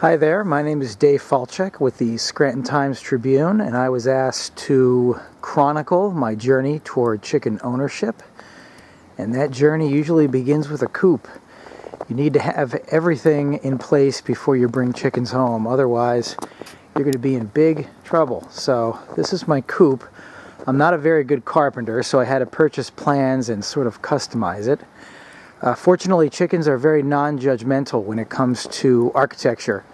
Hi there, my name is Dave Falchuk with the Scranton Times-Tribune, and I was asked to chronicle my journey toward chicken ownership. And that journey usually begins with a coop. You need to have everything in place before you bring chickens home, otherwise you're going to be in big trouble. So this is my coop. I'm not a very good carpenter, so I had to purchase plans and sort of customize it. Fortunately, chickens are very non-judgmental when it comes to architecture.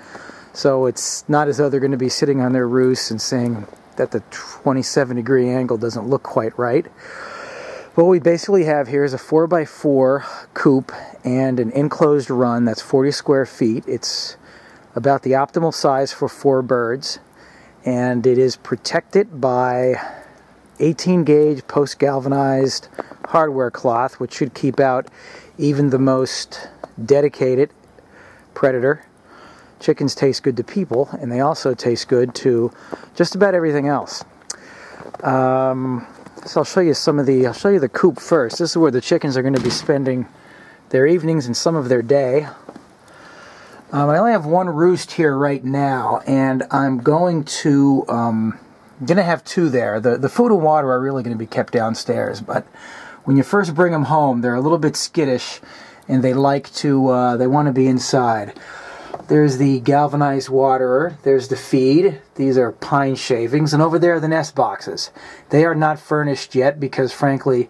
So it's not as though they're going to be sitting on their roosts and saying that the 27-degree angle doesn't look quite right. What we basically have here is a 4x4 coop and an enclosed run that's 40 square feet. It's about the optimal size for 4 birds, and it is protected by 18-gauge post-galvanized hardware cloth, which should keep out even the most dedicated predator. Chickens taste good to people, and they also taste good to just about everything else. So I'll show you the coop first. This is where the chickens are going to be spending their evenings and some of their day. I only have one roost here right now, and I'm going to have 2 there. The food and water are really going to be kept downstairs, but when you first bring them home, they're a little bit skittish, and they want to be inside. There's the galvanized waterer, there's the feed, these are pine shavings, and over there are the nest boxes. They are not furnished yet because, frankly,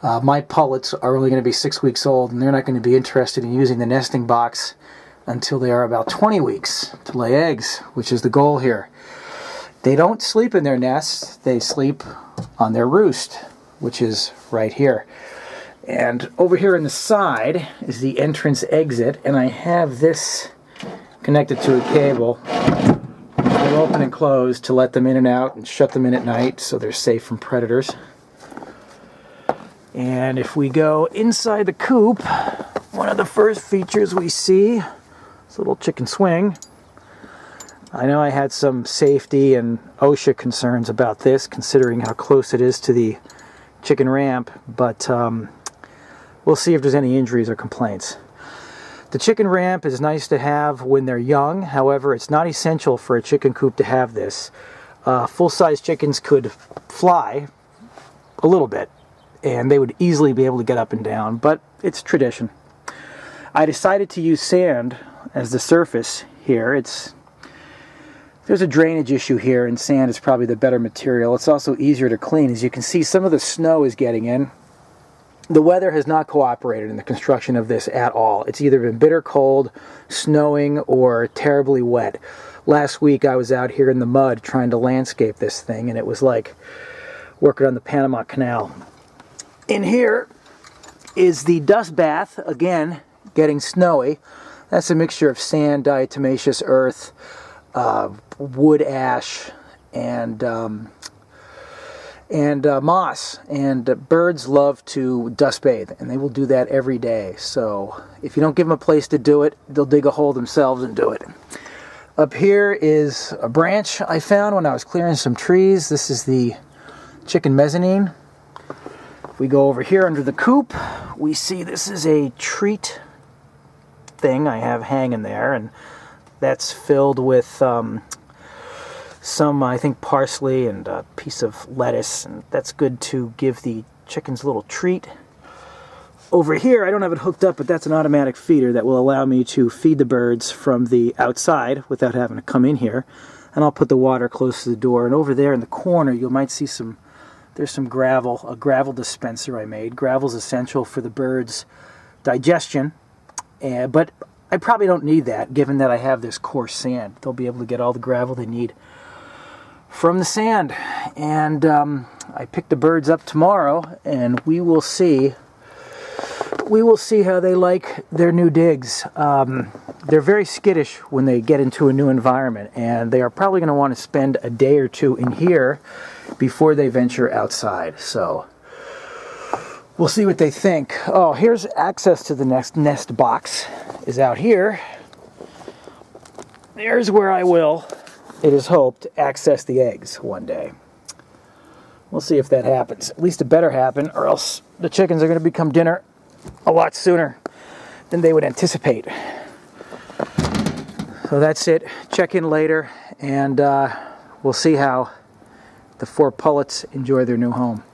my pullets are only going to be 6 weeks old, and they're not going to be interested in using the nesting box until they are about 20 weeks to lay eggs, which is the goal here. They don't sleep in their nests, they sleep on their roost, which is right here. And over here on the side is the entrance exit, and I have this connected to a cable. They'll open and close to let them in and out and shut them in at night so they're safe from predators. And if we go inside the coop, one of the first features we see is a little chicken swing. I know I had some safety and OSHA concerns about this, considering how close it is to the chicken ramp, but we'll see if there's any injuries or complaints. The chicken ramp is nice to have when they're young. However, it's not essential for a chicken coop to have this. Full-size chickens could fly a little bit, and they would easily be able to get up and down, but it's tradition. I decided to use sand as the surface here. There's a drainage issue here, and sand is probably the better material. It's also easier to clean. As you can see, some of the snow is getting in. The weather has not cooperated in the construction of this at all. It's either been bitter cold, snowing, or terribly wet. Last week I was out here in the mud trying to landscape this thing, and it was like working on the Panama Canal. In here is the dust bath, again, getting snowy. That's a mixture of sand, diatomaceous earth, wood ash, and moss. And birds love to dust bathe, and they will do that every day. So if you don't give them a place to do it, they'll dig a hole themselves and do it. Up here is a branch I found when I was clearing some trees. This is the chicken mezzanine. If we go over here under the coop, we see this is a treat thing I have hanging there, and that's filled with some, I think, parsley and a piece of lettuce, and that's good to give the chickens a little treat. Over here, I don't have it hooked up, but that's an automatic feeder that will allow me to feed the birds from the outside without having to come in here. And I'll put the water close to the door. And over there in the corner, you might see there's some gravel, a gravel dispenser I made. Gravel's essential for the birds' digestion, but I probably don't need that, given that I have this coarse sand. They'll be able to get all the gravel they need from the sand. And I pick the birds up tomorrow, and we will see how they like their new digs. They're very skittish when they get into a new environment, and they are probably going to want to spend a day or 2 in here before they venture outside. So we'll see what they think. Oh, here's access to the next nest box is out here. There's where I will, it is hoped, access the eggs one day. We'll see if that happens. At least it better happen, or else the chickens are going to become dinner a lot sooner than they would anticipate. So that's it. Check in later, and we'll see how the 4 pullets enjoy their new home.